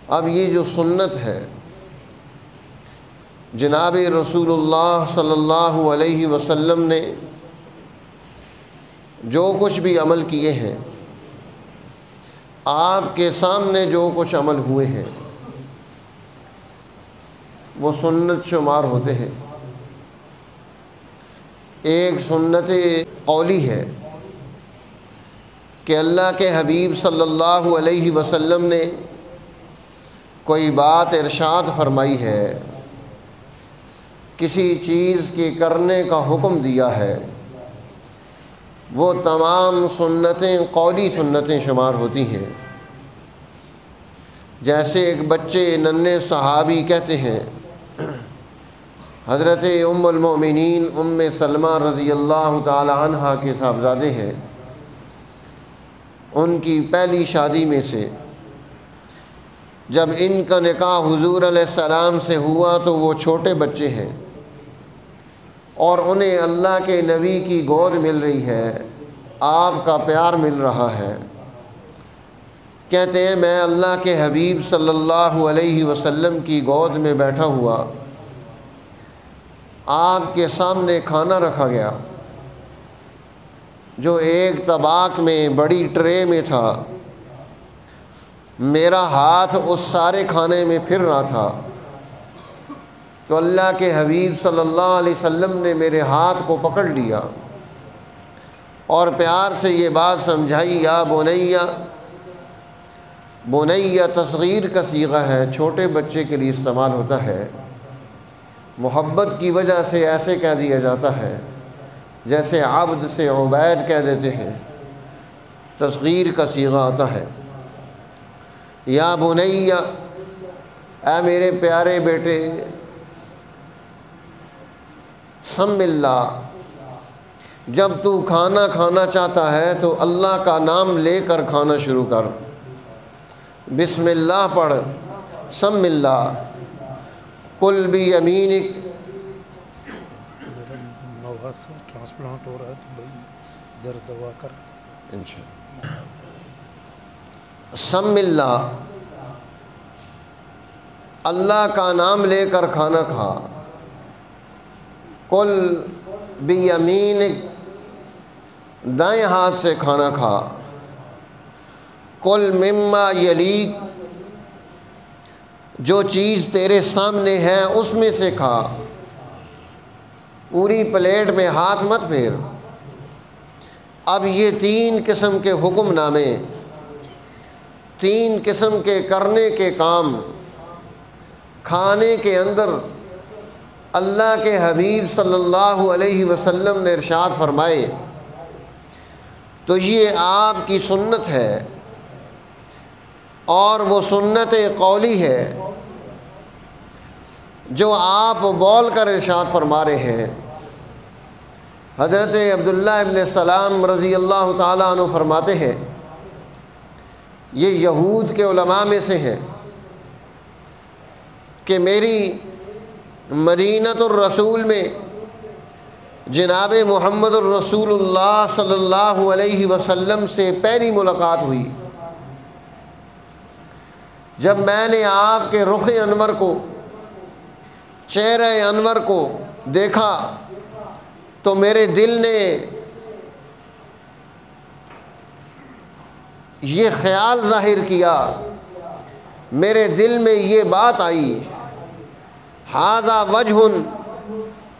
اب یہ جو سنت ہے، جناب رسول اللہ صلی اللہ علیہ وسلم نے جو کچھ بھی عمل کیے ہیں، آپ کے سامنے جو کچھ عمل ہوئے ہیں، وہ سنت شمار ہوتے ہیں۔ ایک سنت قولی ہے کہ اللہ کے حبیب صلی اللہ علیہ وسلم نے کوئی بات ارشاد فرمائی ہے، کسی چیز کے کرنے کا حکم دیا ہے، وہ تمام سنتیں قولی سنتیں شمار ہوتی ہیں۔ جیسے ایک بچے ننھے صحابی کہتے ہیں، حضرت ام المؤمنین ام سلمہ رضی اللہ تعالی عنہا کے صاحبزادے ہیں، ان کی پہلی شادی میں سے جب ان کا نکاح حضور علیہ السلام سے ہوا تو وہ چھوٹے بچے ہیں اور انہیں اللہ کے نبی کی گود مل رہی ہے، آپ کا پیار مل رہا ہے۔ کہتے ہیں میں اللہ کے حبیب صلی اللہ علیہ وسلم کی گود میں بیٹھا ہوا، آپ کے سامنے کھانا رکھا گیا جو ایک طباق میں بڑی ٹرے میں تھا، میرا ہاتھ اس سارے کھانے میں پھر رہا تھا، تو اللہ کے حبیب صلی اللہ علیہ وسلم نے میرے ہاتھ کو پکڑ لیا اور پیار سے یہ بات سمجھائی، یا بنیا، بنیا تصغیر کا صیغہ ہے، چھوٹے بچے کے لیے استعمال ہوتا ہے، محبت کی وجہ سے ایسے کہہ دیا جاتا ہے جیسے عبد سے عبید کہہ دیتے ہیں، تصغیر کا صیغہ آتا ہے۔ یا بنیا، اے میرے پیارے بیٹے، سم اللہ، جب تو کھانا کھانا چاہتا ہے تو اللہ کا نام لے کر کھانا شروع کر، بسم اللہ پڑھ، سم اللہ، کل بیمینک۔ ٹرانسپلانٹ ہو رہا ہے تو بھائی ذرا دعا کر انشاءاللہ۔ سم اللہ، اللہ کا نام لے کر کھانا کھا، کل بیمینک، دائیں ہاتھ سے کھانا کھا، کل مما یلیک، جو چیز تیرے سامنے ہے اس میں سے کھا، پوری پلیٹ میں ہاتھ مت پھیر۔ اب یہ تین قسم کے حکم نامے، تین قسم کے کرنے کے کام کھانے کے اندر اللہ کے حبیب صلی اللہ علیہ وسلم نے ارشاد فرمائے، تو یہ آپ کی سنت ہے، اور وہ سنت قولی ہے جو آپ بول کر ارشاد فرما رہے ہیں۔ حضرت عبداللہ ابن سلام رضی اللہ تعالیٰ عنہ فرماتے ہیں، یہ یہود کے علماء میں سے ہیں، کہ میری مدینۃ الرسول میں جناب محمد الرسول اللہ صلی اللہ علیہ وسلم سے پہلی ملاقات ہوئی۔ جب میں نے آپ کے رخ انور کو، چہرہ انور کو دیکھا تو میرے دل نے یہ خیال ظاہر کیا، میرے دل میں یہ بات آئی، ھذا وجہ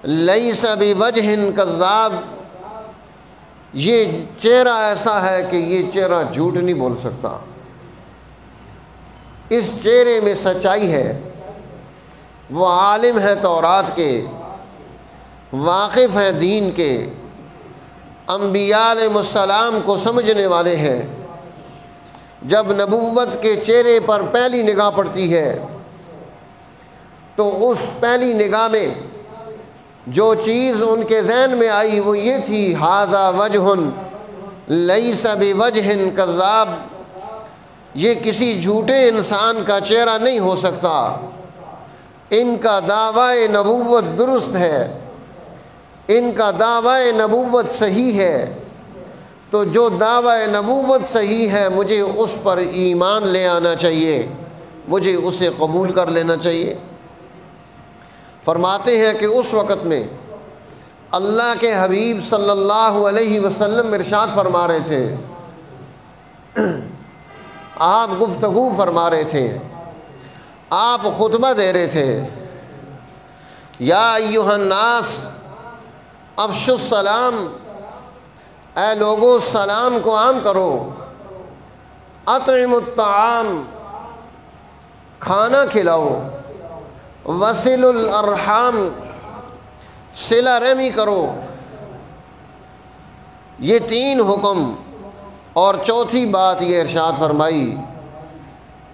لیس بوجہ کذاب، یہ چہرہ ایسا ہے کہ یہ چہرہ جھوٹ نہیں بول سکتا، اس چہرے میں سچائی ہے۔ وہ عالم ہے تورات کے، واقف ہیں دین کے، انبیاء علیہ السلام کو سمجھنے والے ہیں۔ جب نبوت کے چہرے پر پہلی نگاہ پڑتی ہے تو اس پہلی نگاہ میں جو چیز ان کے ذہن میں آئی وہ یہ تھی، ھذا وجہ لیس بوجہ کذاب، یہ کسی جھوٹے انسان کا چہرہ نہیں ہو سکتا، ان کا دعوی نبوت درست ہے، ان کا دعوی نبوت صحیح ہے، تو جو دعوی نبوت صحیح ہے مجھے اس پر ایمان لے آنا چاہیے، مجھے اسے قبول کر لینا چاہیے۔ فرماتے ہیں کہ اس وقت میں اللہ کے حبیب صلی اللہ علیہ وسلم ارشاد فرما رہے تھے، آپ گفتگو فرما رہے تھے، آپ خطبہ دے رہے تھے، یا ایھا الناس افشوا السلام، اے لوگو سلام کو عام کرو، اطعموا الطعام، کھانا کھلاؤ، وصلوا الارحام، صلہ رحمی کرو۔ یہ تین حکم، اور چوتھی بات یہ ارشاد فرمائی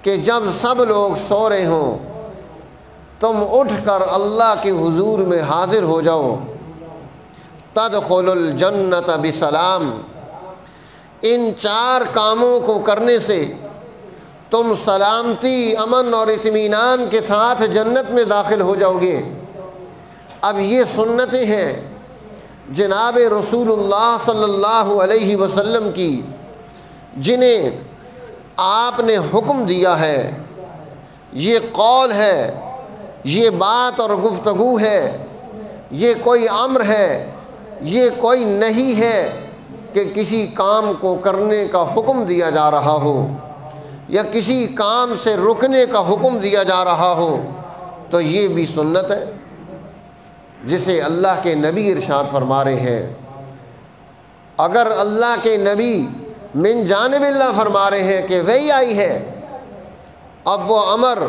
کہ جب سب لوگ سو رہے ہوں تم اٹھ کر اللہ کے حضور میں حاضر ہو جاؤ، تدخل الجنت بسلام، ان چار کاموں کو کرنے سے تم سلامتی، امن اور اطمینان کے ساتھ جنت میں داخل ہو جاؤ گے۔ اب یہ سنتیں ہیں جناب رسول اللہ صلی اللہ علیہ وسلم کی، جنہیں آپ نے حکم دیا ہے، یہ قول ہے، یہ بات اور گفتگو ہے، یہ کوئی امر ہے، یہ کوئی نہیں ہے کہ کسی کام کو کرنے کا حکم دیا جا رہا ہو یا کسی کام سے رکنے کا حکم دیا جا رہا ہو، تو یہ بھی سنت ہے جسے اللہ کے نبی ارشاد فرما رہے ہیں۔ اگر اللہ کے نبی من جانب اللہ فرما رہے ہیں کہ وہی آئی ہے، اب وہ امر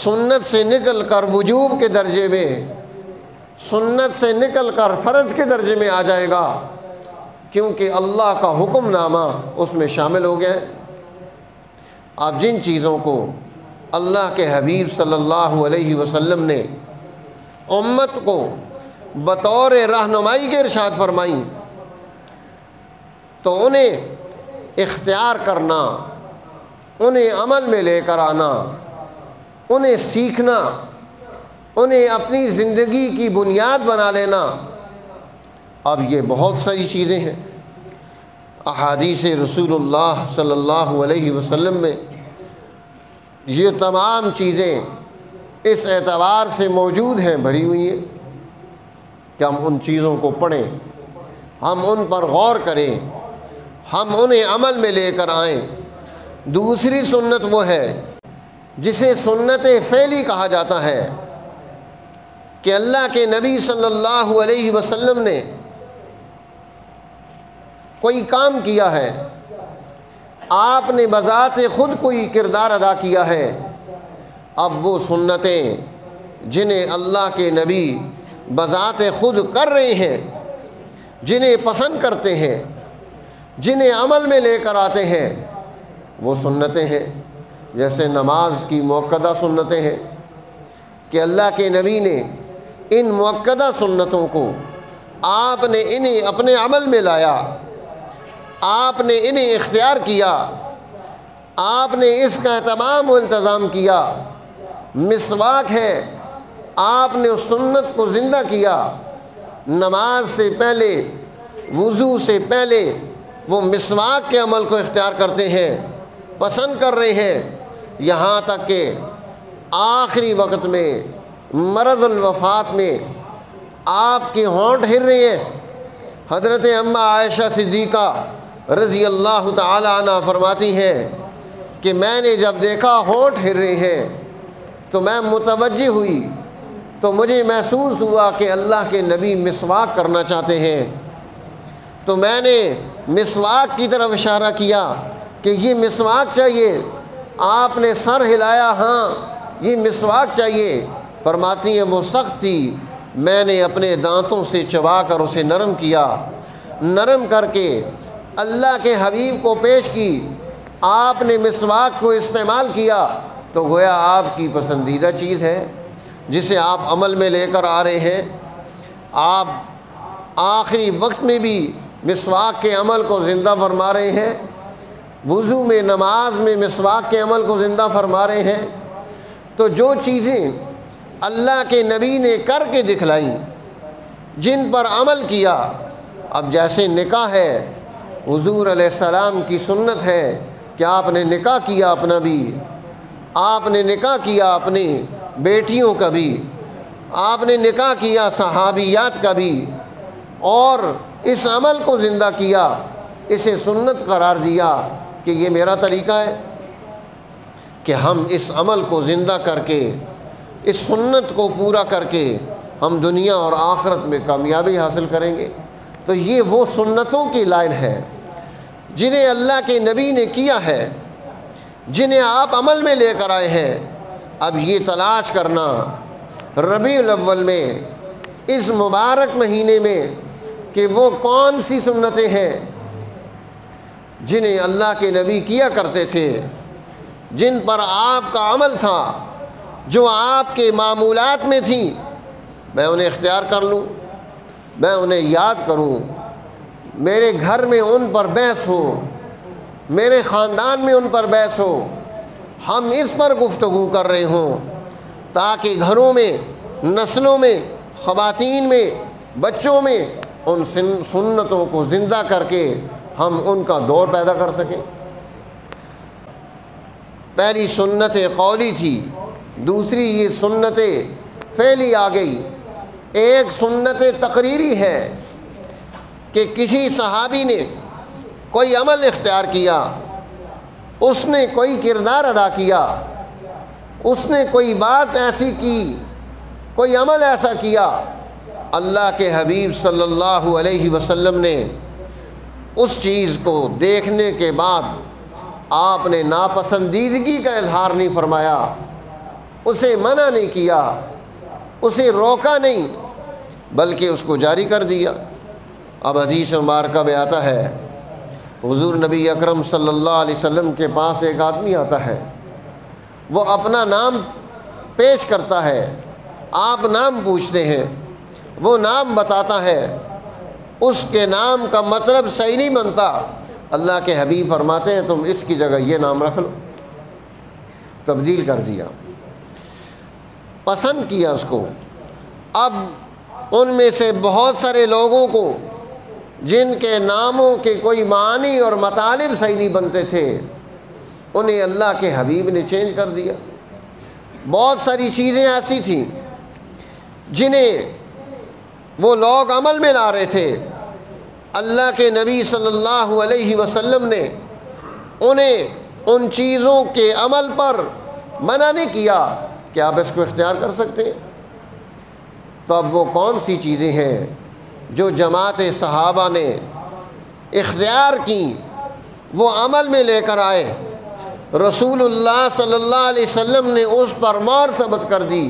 سنت سے نکل کر وجوب کے درجے میں، سنت سے نکل کر فرض کے درجے میں آ جائے گا، کیونکہ اللہ کا حکم نامہ اس میں شامل ہو گیا ہے۔ اب جن چیزوں کو اللہ کے حبیب صلی اللہ علیہ وسلم نے امت کو بطور رہنمائی کے ارشاد فرمائیں، تو انہیں اختیار کرنا، انہیں عمل میں لے کر آنا، انہیں سیکھنا، انہیں اپنی زندگی کی بنیاد بنا لینا، اب یہ بہت ساری چیزیں ہیں۔ احادیث رسول اللہ صلی اللہ علیہ وسلم میں یہ تمام چیزیں اس اعتبار سے موجود ہیں، بھری ہوئی ہیں کہ ہم ان چیزوں کو پڑھیں، ہم ان پر غور کریں، ہم انہیں عمل میں لے کر آئیں۔ دوسری سنت وہ ہے جسے سنت فعلی کہا جاتا ہے کہ اللہ کے نبی صلی اللہ علیہ وسلم نے کوئی کام کیا ہے، آپ نے بذات خود کوئی کردار ادا کیا ہے، اب وہ سنتیں جنہیں اللہ کے نبی بذات خود کر رہے ہیں، جنہیں پسند کرتے ہیں، جنہیں عمل میں لے کر آتے ہیں، وہ سنتیں ہیں۔ جیسے نماز کی مؤکدہ سنتیں ہیں کہ اللہ کے نبی نے ان مؤکدہ سنتوں کو آپ نے انہیں اپنے عمل میں لایا، آپ نے انہیں اختیار کیا، آپ نے اس کا اہتمام و انتظام کیا۔ مسواک ہے، آپ نے اس سنت کو زندہ کیا، نماز سے پہلے، وضو سے پہلے وہ مسواک کے عمل کو اختیار کرتے ہیں، پسند کر رہے ہیں، یہاں تک کہ آخری وقت میں مرض الوفات میں آپ کے ہونٹ ہل رہے ہیں۔ حضرت اماں عائشہ صدیقہ رضی اللہ تعالی عنہ فرماتی ہیں کہ میں نے جب دیکھا ہونٹ ہل رہے ہیں تو میں متوجہ ہوئی، تو مجھے محسوس ہوا کہ اللہ کے نبی مسواک کرنا چاہتے ہیں، تو میں نے مسواک کی طرف اشارہ کیا کہ یہ مسواک چاہیے۔ آپ نے سر ہلایا، ہاں یہ مسواک چاہیے۔ فرماتی ہیں وہ سخت تھی، میں نے اپنے دانتوں سے چبا کر اسے نرم کیا، نرم کر کے اللہ کے حبیب کو پیش کی، آپ نے مسواک کو استعمال کیا، تو گویا آپ کی پسندیدہ چیز ہے جسے آپ عمل میں لے کر آ رہے ہیں۔ آپ آخری وقت میں بھی مسواک کے عمل کو زندہ فرما رہے ہیں، وضو میں، نماز میں مسواک کے عمل کو زندہ فرما رہے ہیں۔ تو جو چیزیں اللہ کے نبی نے کر کے دکھلائیں، جن پر عمل کیا، اب جیسے نکاح ہے، حضور علیہ السلام کی سنت ہے کہ آپ نے نکاح کیا اپنا بھی، آپ نے نکاح کیا اپنی بیٹیوں کا بھی، آپ نے نکاح کیا صحابیات کا بھی، اور اس عمل کو زندہ کیا، اسے سنت قرار دیا کہ یہ میرا طریقہ ہے کہ ہم اس عمل کو زندہ کر کے، اس سنت کو پورا کر کے ہم دنیا اور آخرت میں کامیابی حاصل کریں گے۔ تو یہ وہ سنتوں کی لائن ہے جنہیں اللہ کے نبی نے کیا ہے، جنہیں آپ عمل میں لے کر آئے ہیں۔ اب یہ تلاش کرنا ربیع الاول میں، اس مبارک مہینے میں، کہ وہ کون سی سنتیں ہیں جنہیں اللہ کے نبی کیا کرتے تھے، جن پر آپ کا عمل تھا، جو آپ کے معمولات میں تھیں، میں انہیں اختیار کر لوں، میں انہیں یاد کروں، میرے گھر میں ان پر بحث ہو، میرے خاندان میں ان پر بحث ہو، ہم اس پر گفتگو کر رہے ہوں، تاکہ گھروں میں، نسلوں میں، خواتین میں، بچوں میں ان سنتوں کو زندہ کر کے ہم ان کا دور پیدا کر سکیں۔ پہلی سنت قولی تھی، دوسری یہ سنت فعلی آ گئی۔ ایک سنت تقریری ہے کہ کسی صحابی نے کوئی عمل اختیار کیا، اس نے کوئی کردار ادا کیا، اس نے کوئی بات ایسی کی، کوئی عمل ایسا کیا، اللہ کے حبیب صلی اللہ علیہ وسلم نے اس چیز کو دیکھنے کے بعد آپ نے ناپسندیدگی کا اظہار نہیں فرمایا، اسے منع نہیں کیا، اسے روکا نہیں، بلکہ اس کو جاری کر دیا۔ اب حدیث مبارکہ میں آتا ہے، حضور نبی اکرم صلی اللہ علیہ وسلم کے پاس ایک آدمی آتا ہے، وہ اپنا نام پیش کرتا ہے، آپ نام پوچھتے ہیں، وہ نام بتاتا ہے، اس کے نام کا مطلب صحیح نہیں بنتا، اللہ کے حبیب فرماتے ہیں تم اس کی جگہ یہ نام رکھ لو۔ تبدیل کر دیا، پسند کیا اس کو۔ اب ان میں سے بہت سارے لوگوں کو جن کے ناموں کے کوئی معنی اور مطالب صحیح نہیں بنتے تھے، انہیں اللہ کے حبیب نے چینج کر دیا۔ بہت ساری چیزیں ایسی تھیں جنہیں وہ لوگ عمل میں لا رہے تھے، اللہ کے نبی صلی اللہ علیہ وسلم نے انہیں ان چیزوں کے عمل پر منع نہیں کیا کہ آپ اس کو اختیار کر سکتے ہیں۔ تو اب وہ کون سی چیزیں ہیں جو جماعت صحابہ نے اختیار کی، وہ عمل میں لے کر آئے، رسول اللہ صلی اللہ علیہ وسلم نے اس پر مہر ثبت کر دی،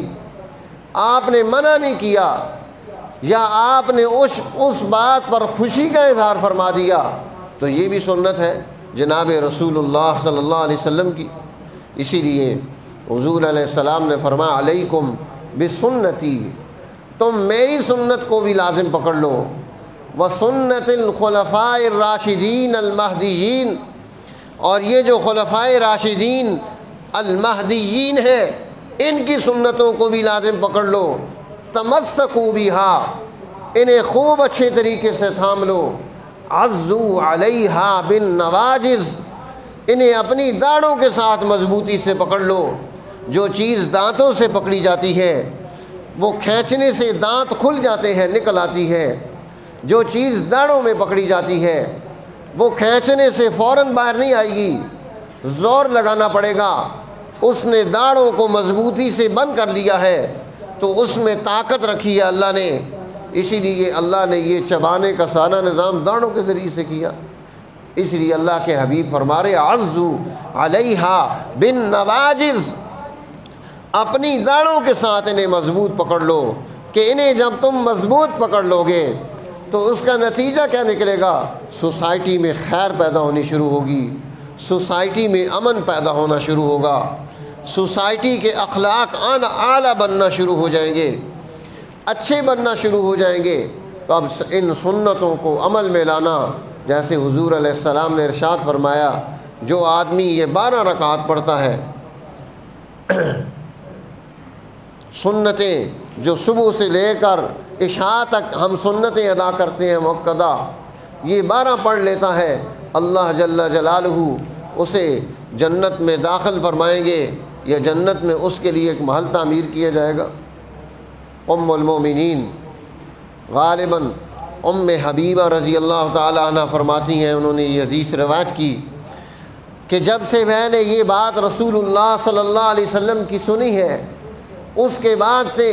آپ نے منع نہیں کیا، یا آپ نے اس بات پر خوشی کا اظہار فرما دیا، تو یہ بھی سنت ہے جناب رسول اللہ صلی اللہ علیہ وسلم کی۔ اسی لیے حضور علیہ السلام نے فرمایا علیکم بسنتی، تم میری سنت کو بھی لازم پکڑ لو، وسنت الخلفاء الراشدین المہدیین، اور یہ جو خلفائے راشدین المہدیین ہیں ان کی سنتوں کو بھی لازم پکڑ لو، تمسکوا بہا، انہیں خوب اچھے طریقے سے تھام لو، عضوا علیہا بالنواجذ، انہیں اپنی داڑھوں کے ساتھ مضبوطی سے پکڑ لو۔ جو چیز دانتوں سے پکڑی جاتی ہے وہ کھینچنے سے دانت کھل جاتے ہیں، نکل آتی ہے، جو چیز داڑھوں میں پکڑی جاتی ہے وہ کھینچنے سے فوراً باہر نہیں آئے گی، زور لگانا پڑے گا۔ اس نے داڑھوں کو مضبوطی سے بند کر لیا ہے تو اس میں طاقت رکھی ہے اللہ نے، اسی لیے اللہ نے یہ چبانے کا سارا نظام داڑھوں کے ذریعے سے کیا۔ اس لیے اللہ کے حبیب فرما رہے عضوا علیہا بالنواجذ، اپنی داڑھوں کے ساتھ انہیں مضبوط پکڑ لو، کہ انہیں جب تم مضبوط پکڑ لو گے تو اس کا نتیجہ کیا نکلے گا؟ سوسائٹی میں خیر پیدا ہونی شروع ہوگی، سوسائٹی میں امن پیدا ہونا شروع ہوگا، سوسائٹی کے اخلاق اعلیٰ بننا شروع ہو جائیں گے، اچھے بننا شروع ہو جائیں گے۔ تو اب ان سنتوں کو عمل میں لانا، جیسے حضور علیہ السلام نے ارشاد فرمایا، جو آدمی یہ 12 رکعات پڑھتا ہے، سنتیں جو صبح سے لے کر عشاء تک ہم سنتیں ادا کرتے ہیں مؤکدہ، یہ 12 پڑھ لیتا ہے، اللہ جل جلالہ اسے جنت میں داخل فرمائیں گے، یا جنت میں اس کے لیے ایک محل تعمیر کیا جائے گا۔ ام المومنین غالباً ام حبیبہ رضی اللہ تعالی عنہ فرماتی ہیں، انہوں نے یہ حدیث روایت کی کہ جب سے میں نے یہ بات رسول اللہ صلی اللہ علیہ وسلم کی سنی ہے، اس کے بعد سے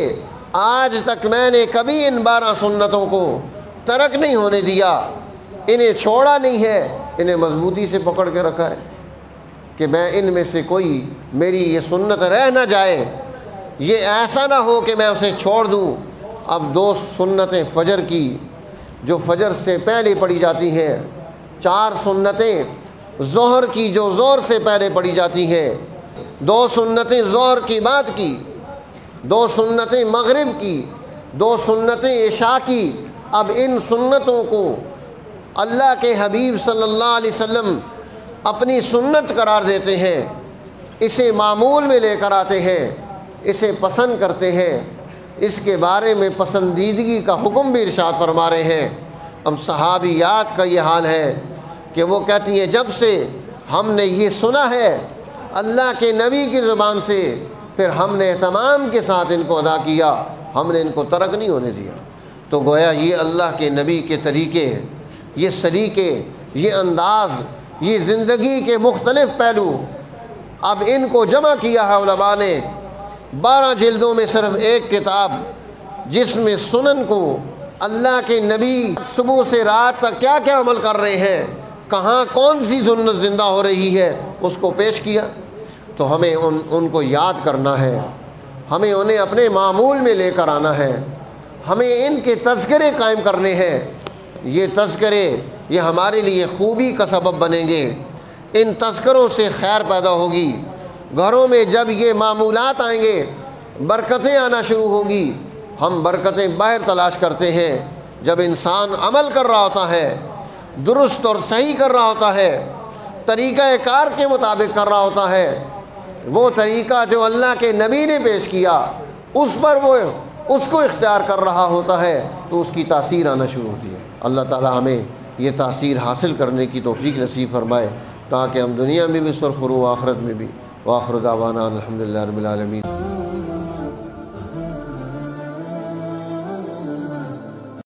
آج تک میں نے کبھی ان 12 سنتوں کو ترک نہیں ہونے دیا، انہیں چھوڑا نہیں ہے، انہیں مضبوطی سے پکڑ کے رکھا ہے کہ میں ان میں سے کوئی میری یہ سنت رہ نہ جائے، یہ ایسا نہ ہو کہ میں اسے چھوڑ دوں۔ اب 2 سنتیں فجر کی جو فجر سے پہلے پڑھی جاتی ہیں، 4 سنتیں ظہر کی جو ظہر سے پہلے پڑھی جاتی ہیں، 2 سنتیں ظہر کی بعد کی، 2 سنتیں مغرب کی، 2 سنتیں عشاء کی۔ اب ان سنتوں کو اللہ کے حبیب صلی اللہ علیہ وسلم اپنی سنت قرار دیتے ہیں، اسے معمول میں لے کر آتے ہیں، اسے پسند کرتے ہیں، اس کے بارے میں پسندیدگی کا حکم بھی ارشاد فرما رہے ہیں۔ اب صحابیات کا یہ حال ہے کہ وہ کہتی ہیں جب سے ہم نے یہ سنا ہے اللہ کے نبی کی زبان سے، پھر ہم نے اہتمام کے ساتھ ان کو ادا کیا، ہم نے ان کو ترک نہیں ہونے دیا۔ تو گویا یہ اللہ کے نبی کے طریقے، یہ سلیقے، یہ انداز، یہ زندگی کے مختلف پہلو، اب ان کو جمع کیا ہے علماء نے 12 جلدوں میں صرف ایک کتاب، جس میں سنن کو اللہ کے نبی صبح سے رات تک کیا کیا عمل کر رہے ہیں، کہاں کون سی سنت زندہ ہو رہی ہے، اس کو پیش کیا۔ تو ہمیں ان کو یاد کرنا ہے، ہمیں انہیں اپنے معمول میں لے کر آنا ہے، ہمیں ان کے تذکرے قائم کرنے ہیں۔ یہ تذکرے یہ ہمارے لیے خوبی کا سبب بنیں گے، ان تذکروں سے خیر پیدا ہوگی، گھروں میں جب یہ معمولات آئیں گے برکتیں آنا شروع ہوگی۔ ہم برکتیں باہر تلاش کرتے ہیں جب انسان عمل کر رہا ہوتا ہے، درست اور صحیح کر رہا ہوتا ہے، طریقہ کار کے مطابق کر رہا ہوتا ہے، وہ طریقہ جو اللہ کے نبی نے پیش کیا اس پر وہ اس کو اختیار کر رہا ہوتا ہے، تو اس کی تاثیر آنا شروع ہوتی ہے۔ اللہ تعالی ہمیں یہ تاثیر حاصل کرنے کی توفیق نصیب فرمائے تاکہ ہم دنیا میں بھی سرخرو آخرت میں بھی۔ وآخر دعوانا الحمدللہ رب العالمین۔